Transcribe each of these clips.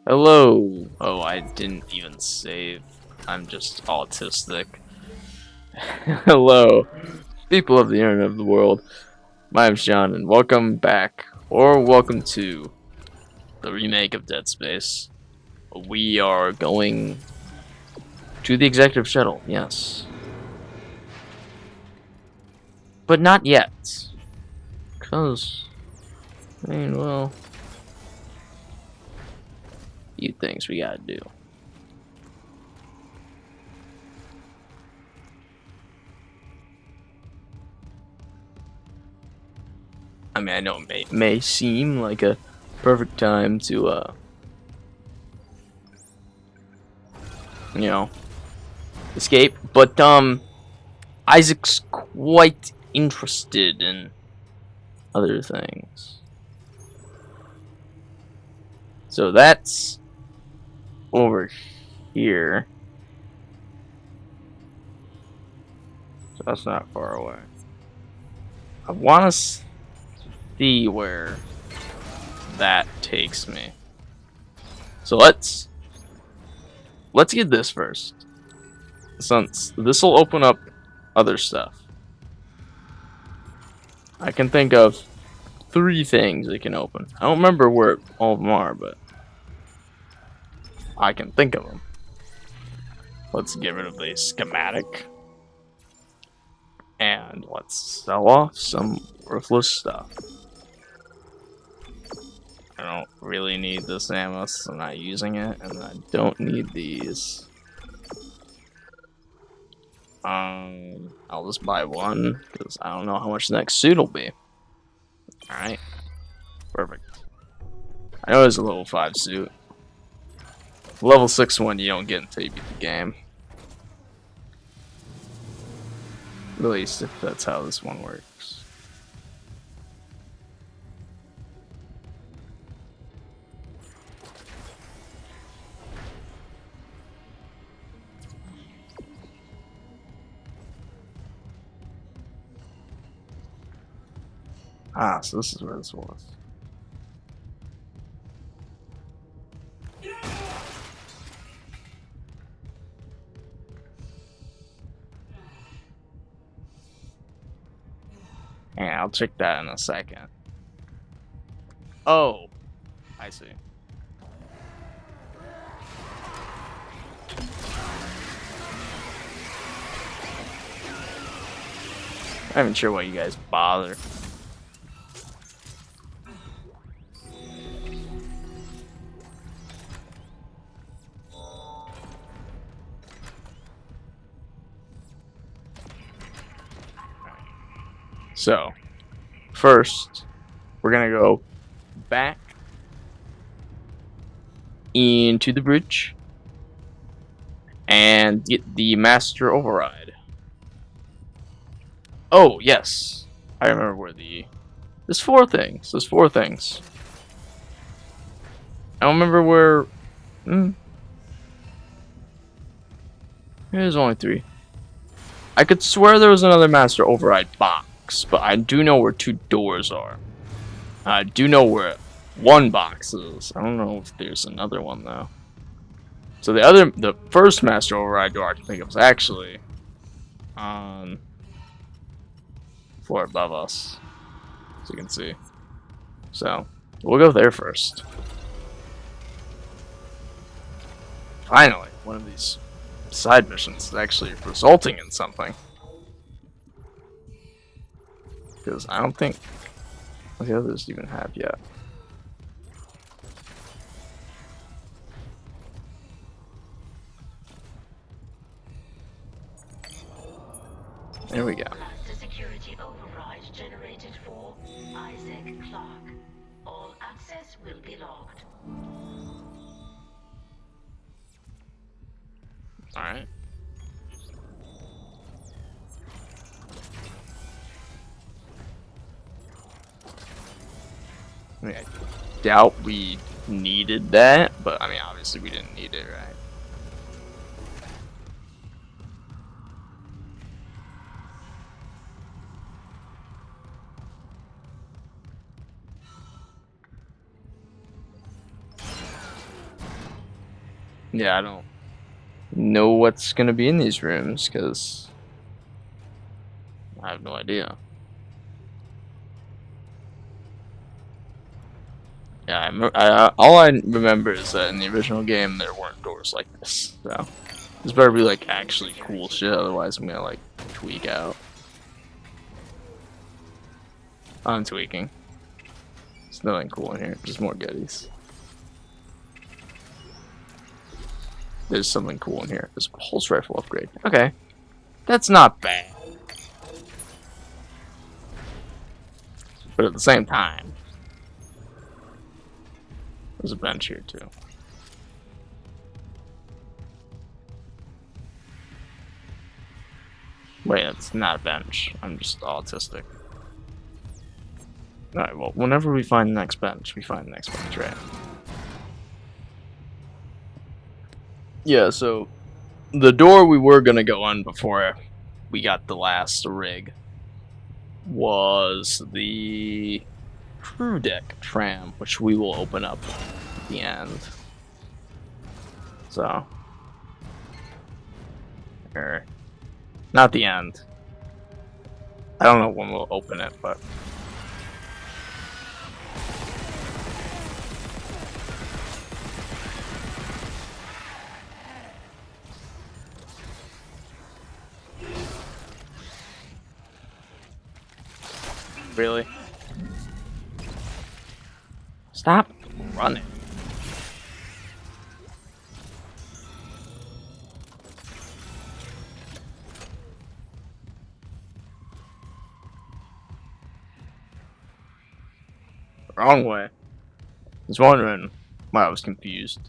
Hello. Oh, I didn't even save. I'm just autistic. Hello, people of the internet of the world. My name's John, and welcome back, or welcome to the remake of Dead Space. We are going to the executive shuttle, yes, but not yet, cause well, few things we gotta do. I mean, I know it may seem like a perfect time to you know, escape, but Isaac's quite interested in other things. So that's over here. So that's not far away. I want to see where that takes me. So let's get this first. Since this will open up other stuff. I can think of 3 things it can open. I don't remember where all of them are, but I can think of them. Let's get rid of the schematic. And let's sell off some worthless stuff. I don't really need this ammo, so I'm not using it, and I don't need these. I'll just buy one, because I don't know how much the next suit will be. Alright, perfect. I know there's a level 5 suit. Level 6 one you don't get until you beat the game. At least if that's how this one works. Ah, so this is where this was. Yeah, I'll check that in a second. Oh, I see. I'm not even sure why you guys bother. So, first, we're gonna go back into the bridge and get the master override. Oh, yes. I remember where the... There's 4 things. There's 4 things. I don't remember where... There's only 3. I could swear there was another master override box, but I do know where 2 doors are. I do know where 1 box is. I don't know if there's another one, though. So the first master override door I can think of is actually on floor above us, as you can see. So we'll go there first. Finally, one of these side missions is actually resulting in something. Because I don't think the others even have yet. There we go. Master security override generated for Isaac Clarke. All access will be logged. Alright. I mean, I doubt we needed that, but I mean, obviously we didn't need it, right? Yeah, I don't know what's gonna be in these rooms because I have no idea. Yeah, all I remember is that in the original game there weren't doors like this. So this better be like actually cool shit, otherwise I'm gonna like tweak out. I'm tweaking. There's nothing cool in here, just more goodies. There's something cool in here. There's a pulse rifle upgrade. Okay, that's not bad. But at the same time, there's a bench here too. Wait, it's not a bench. I'm just autistic. Alright, well, whenever we find the next bench, we find the next bench, right? Yeah, so the door we were gonna go on before we got the last rig was the crew deck tram, which we will open up at the end. So, or not the end. I don't know when we'll open it, but really, stop running. Wrong way. I was wondering why I was confused.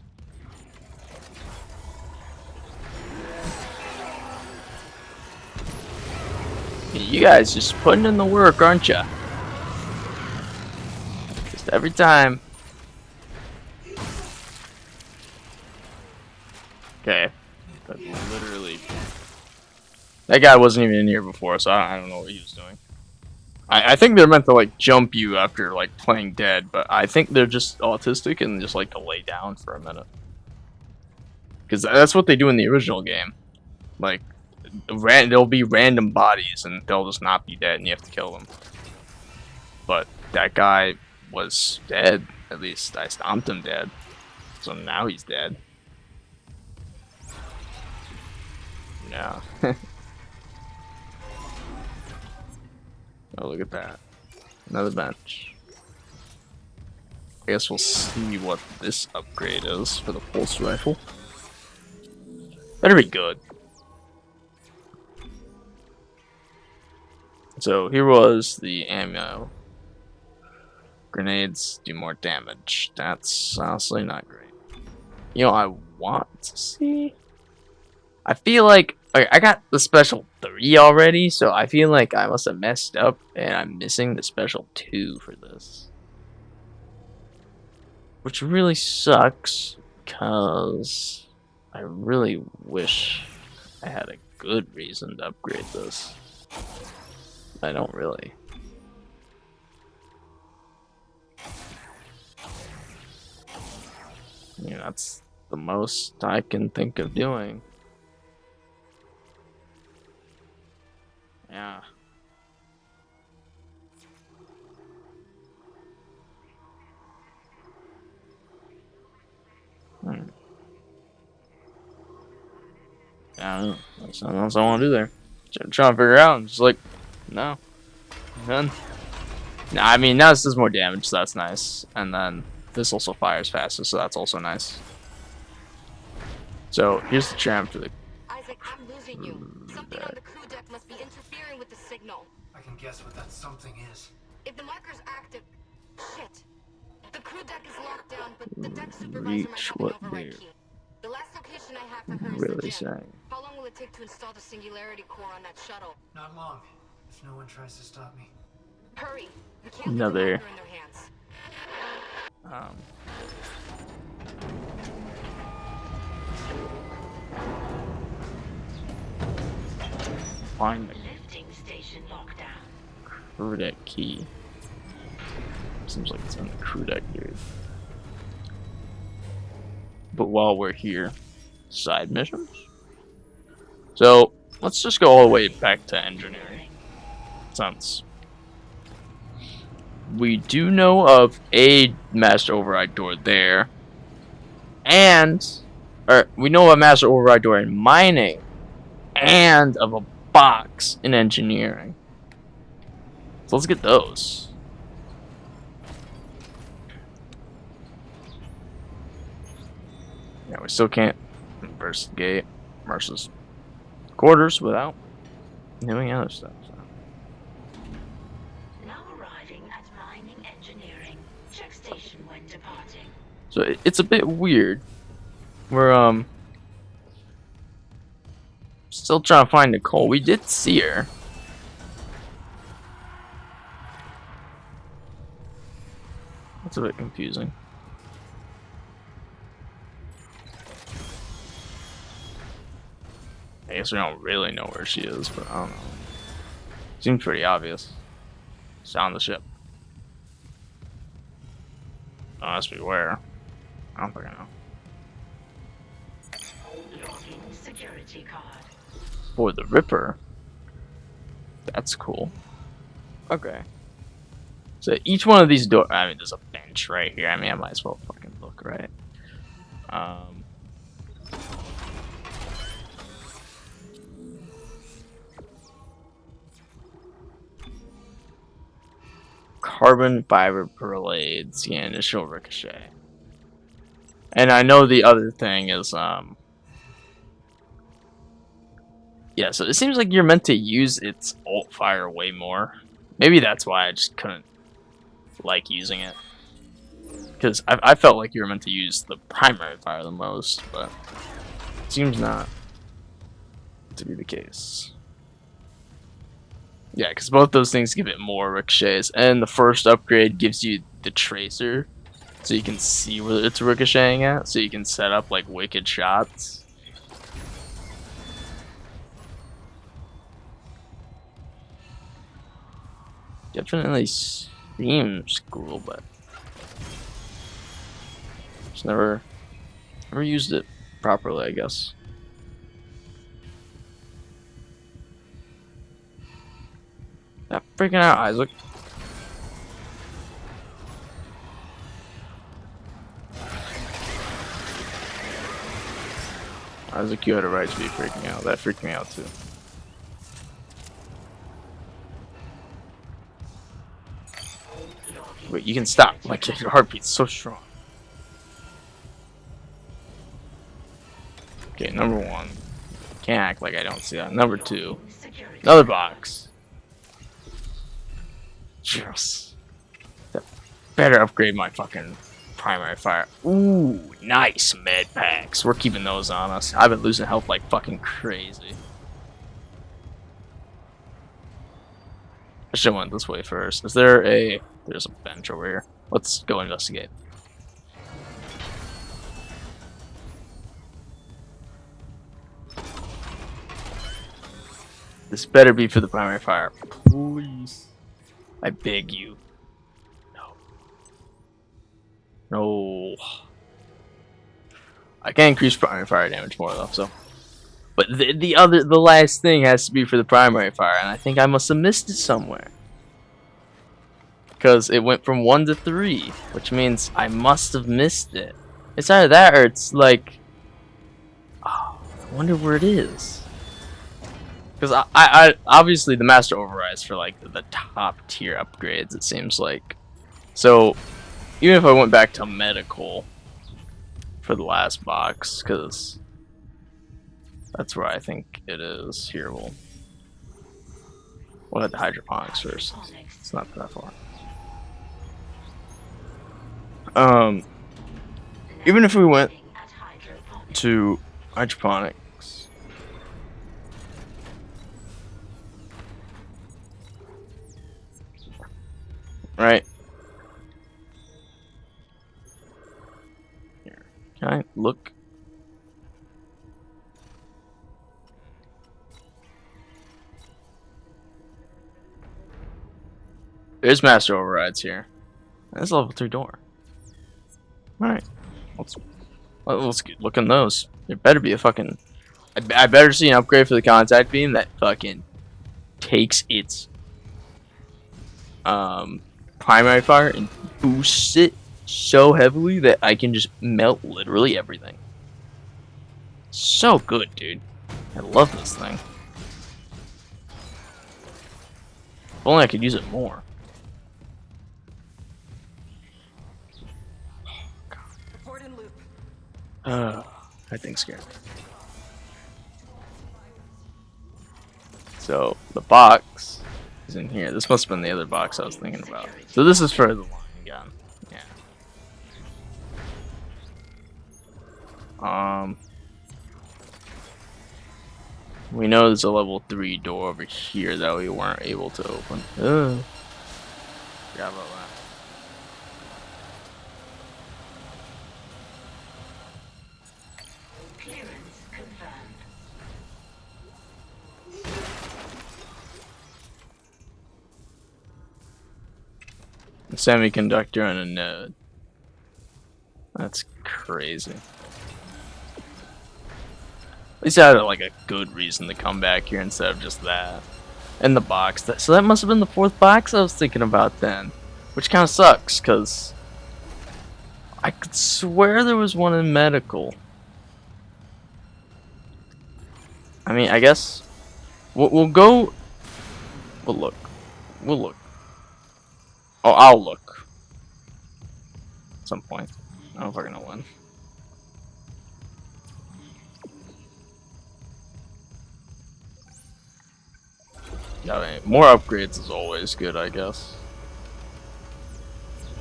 You guys just putting in the work, aren't ya? Just every time. Okay. But literally. That guy wasn't even in here before, so I don't know what he was doing. I think they're meant to like jump you after like playing dead, but I think they're just autistic and just like to lay down for a minute. Because that's what they do in the original game. Like, there'll be random bodies and they'll just not be dead and you have to kill them. But that guy was dead. At least I stomped him dead. So now he's dead. Yeah. Oh, look at that. Another bench. I guess we'll see what this upgrade is for the pulse rifle. Better be good. So here was the ammo. Grenades do more damage. That's honestly not great. You know, I want to see. I feel like I got the special 3 already, so I feel like I must have messed up and I'm missing the special 2 for this. Which really sucks, because I really wish I had a good reason to upgrade this. I don't really. Yeah, that's the most I can think of doing. Yeah. Yeah, that's nothing else I want to do there. Trying to figure out, and just like, no, none. Nah, I mean, now this does more damage, so that's nice. And then this also fires faster, so that's also nice. So here's the tram for the. Isaac, I'm losing you. Something on the crew deck must be interfering with the signal. I can guess what that something is. If the marker's active, shit. The crew deck is locked down, but the deck supervisor might Reach have an what override they're key. The last location I have for her is the really gym. saying. How long will it take to install the singularity core on that shuttle? Not long, if no one tries to stop me. Hurry. We can't leave the Another. marker in their hands. Find the Lifting station lockdown. crew deck key. Seems like it's on the crew deck, dude. But while we're here, Side missions. So let's just go all the way back to engineering, since we do know of a master override door there, and or we know of a master override door in mining, and of a box in engineering. So let's get those. Yeah, we still can't investigate Mercer's quarters without doing other stuff. So. Now arriving at mining engineering. Check station when departing. So it's a bit weird. We're still trying to find Nicole. We did see her. That's a bit confusing. I guess we don't really know where she is, but I don't know. Seems pretty obvious. She's on the ship. Oh, must be where. I don't fucking know. Logging security card. For the Ripper. That's cool. Okay. So each one of these doors. I mean, there's a bench right here. I mean, I might as well fucking look, right? Carbon fiber blades. Yeah, initial ricochet. And I know the other thing is, yeah, so it seems like you're meant to use its alt fire way more. Maybe that's why I just couldn't like using it. Because I felt like you were meant to use the primary fire the most, but it seems not to be the case. Yeah, because both those things give it more ricochets, and the first upgrade gives you the tracer, so you can see where it's ricocheting at, so you can set up like wicked shots. Definitely seems cool, but just never used it properly, I guess. Stop freaking out, Isaac. Isaac, you had a right to be freaking out. That freaked me out too. Wait, you can stop. Like, your heartbeat's so strong. Okay, number one. Can't act like I don't see that. Number two. Another box. Yes. Better upgrade my fucking primary fire. Ooh, nice med packs. We're keeping those on us. I've been losing health like fucking crazy. I should have went this way first. Is there a... There's a bench over here. Let's go investigate. This better be for the primary fire. Please. I beg you. No. No. I can increase primary fire damage more though, so. But the last thing has to be for the primary fire, and I think I must have missed it somewhere. Because it went from 1 to 3, which means I must have missed it. It's either that or it's like... Oh, I wonder where it is. Because I obviously the master overrides for like the top tier upgrades, it seems like. So even if I went back to medical for the last box, because that's where I think it is. Here we'll hit the hydroponics first. It's not that far. Even if we went to hydroponics, right? Here, can I look? There's master overrides here. That's a level 3 door. Alright. Let's Let's look in those. There better be a fucking. I better see an upgrade for the contact beam that fucking takes its primary fire and boosts it so heavily that I can just melt literally everything. So good, dude. I love this thing. If only I could use it more. Report in loop. That thing's scary. So the box is in here. This must have been the other box I was thinking about. So this is for the line gun. Yeah. We know there's a level 3 door over here that we weren't able to open. Forgot about that. Clearance confirmed. A semiconductor and a node. That's crazy. At least I had like a good reason to come back here instead of just that. And the box. So that must have been the 4th box I was thinking about then. Which kind of sucks, because I could swear there was one in medical. I mean, I guess we'll go. We'll look. We'll look. Oh, I'll look. At some point. I don't fucking know when. Yeah, I mean, more upgrades is always good, I guess.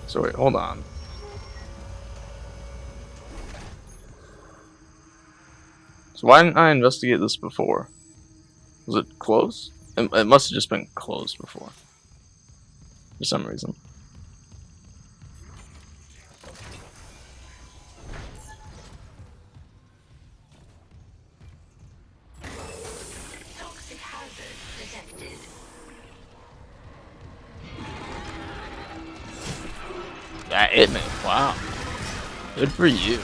So wait, hold on. So why didn't I investigate this before? Was it closed? It must have just been closed before. For some reason. Toxic hazard detected. That hit me. Wow. Good for you.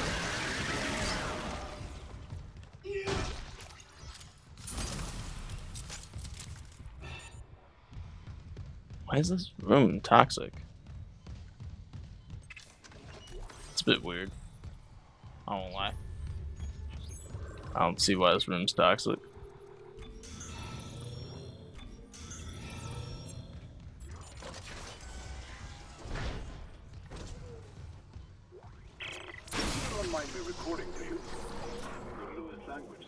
Why is this room toxic? It's a bit weird. I won't lie. I don't see why this room's toxic. Don't mind me recording to you. You'll lose language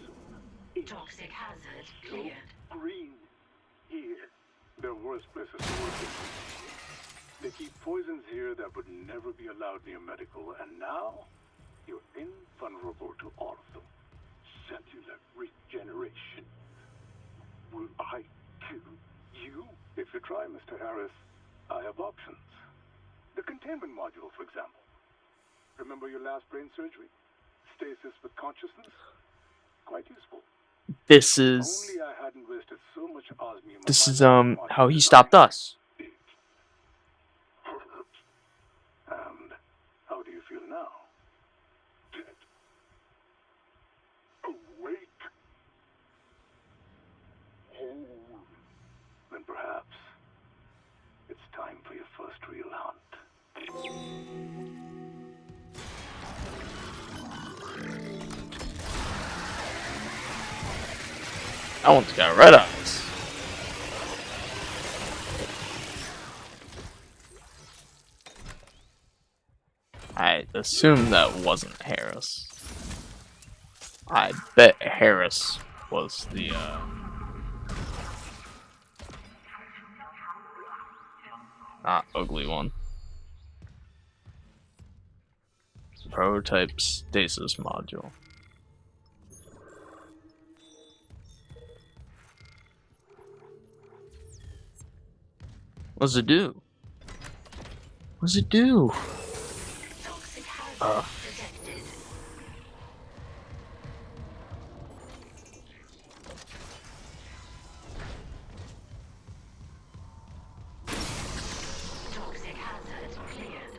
soon. Toxic hazard cleared. Green. Here. There are worse places to work in. They keep poisons here that would never be allowed near medical, and now you're invulnerable to all of them. Cellular regeneration. Will I kill you? If you try, Mr. Harris, I have options. The containment module, for example. Remember your last brain surgery? Stasis with consciousness? Quite useful. This is Only I hadn't wasted so much osmium. this on is my how he stopped us. And how do you feel now? Dead. Awake. Whole. Then perhaps it's time for your first real hunt. That one's got red eyes. I assume that wasn't Harris. I bet Harris was the not ugly one. Prototype stasis module. What does it do? What does it do? Toxic hazard detected. Toxic hazard cleared.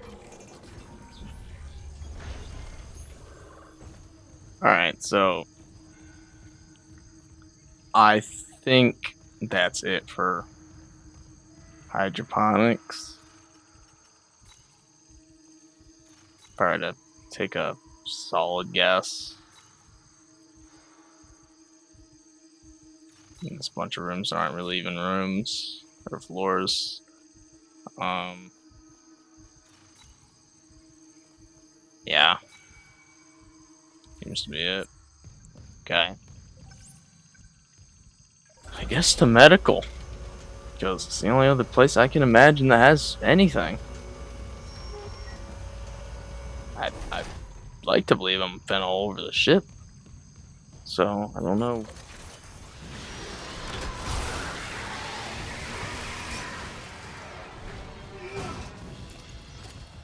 Alright, so I think that's it for hydroponics. Try to take a solid guess. This bunch of rooms aren't really even rooms or floors. Yeah, seems to be it. Okay. I guess the medical, because it's the only other place I can imagine that has anything. I'd like to believe I'm been all over the ship, so I don't know.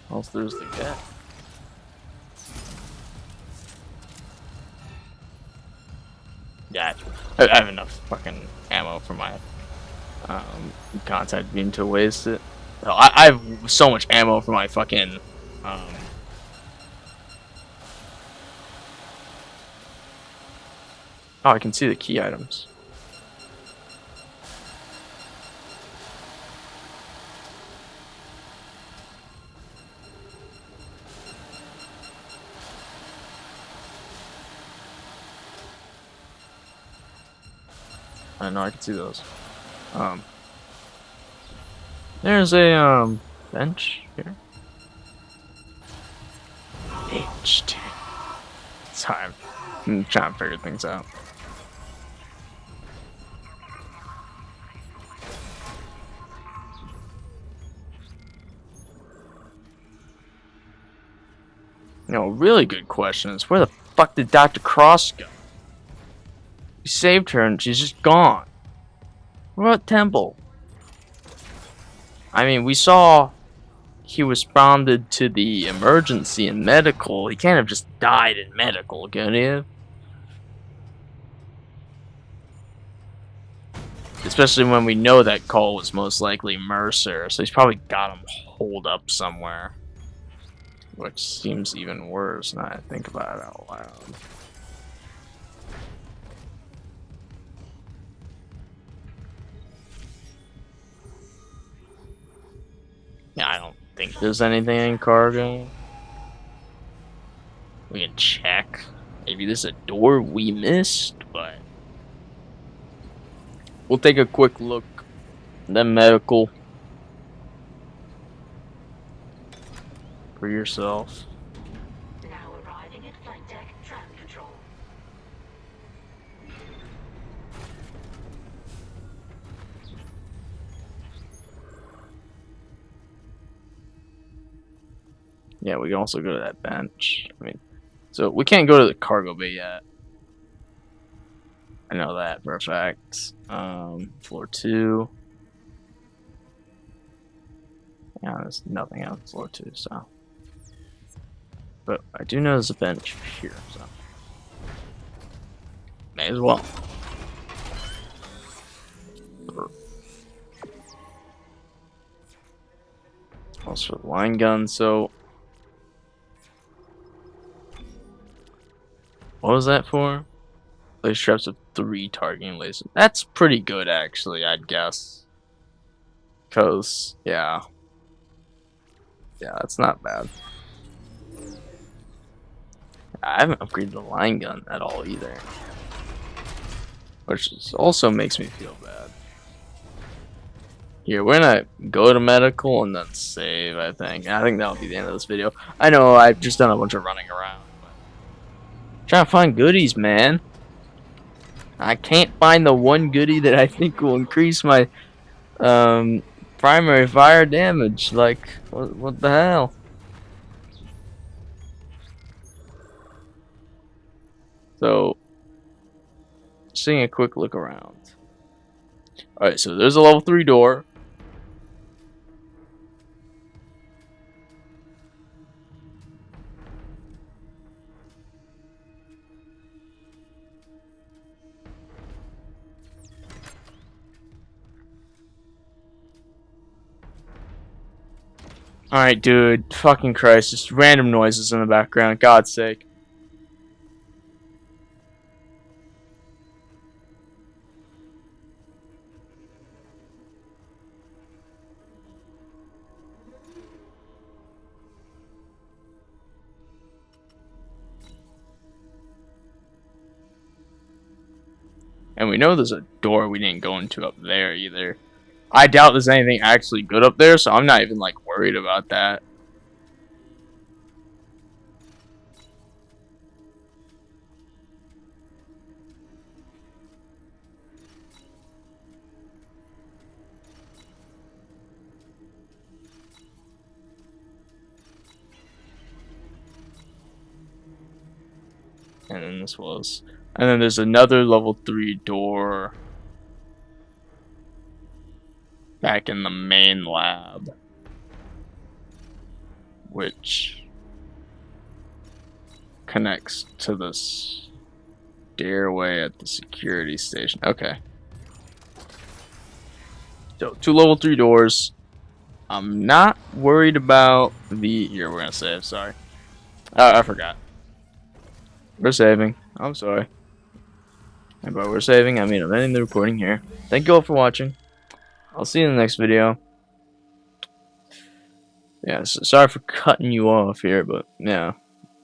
What else there's to get? Yeah, I have enough fucking ammo for my contact beam to waste it. Oh, I have so much ammo for my fucking um. Oh, I can see the key items. I know I can see those. There's a bench here. H2. Sorry, I'm trying to figure things out. You know, a really good question is where the fuck did Dr. Cross go? We saved her and she's just gone. What about Temple? I mean, we saw he responded to the emergency in medical. He can't have just died in medical, could he have? Especially when we know that call was most likely Mercer, so he's probably got him holed up somewhere. Which seems even worse now I think about it out loud. Yeah, I don't think there's anything in cargo. We can check. Maybe there's a door we missed, but we'll take a quick look. Then medical for yourself. Now arriving at flight deck tram control. Yeah, we can also go to that bench. I mean, so we can't go to the cargo bay yet. I know that for a fact. Floor 2. Yeah, there's nothing on floor 2, so. But I do know there's a bench here, so. May as well. Also, line gun, so. What was that for? Laser straps with 3 targeting lasers. That's pretty good, actually, I'd guess. Because, yeah. Yeah, that's not bad. I haven't upgraded the line gun at all either. Which also makes me feel bad. Here, we're gonna go to medical and then save, I think. I think that'll be the end of this video. I know I've just done a bunch of running around. But trying to find goodies, man. I can't find the one goodie that I think will increase my primary fire damage. Like, what the hell? So, just taking a quick look around. Alright, so there's a level 3 door. Alright, dude. Fucking Christ. Just random noises in the background. God's sake. And we know there's a door we didn't go into up there either. I doubt there's anything actually good up there, so I'm not even like worried about that. And then this was. And then there's another level 3 door back in the main lab, which connects to the stairway at the security station. Okay. So 2 level 3 doors. I'm not worried about the. Here, we're gonna save. Sorry. I forgot. We're saving. I'm sorry. And by we're saving, I mean I'm ending the recording here. Thank you all for watching. I'll see you in the next video. Yeah, sorry for cutting you off here, but yeah.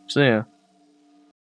See ya.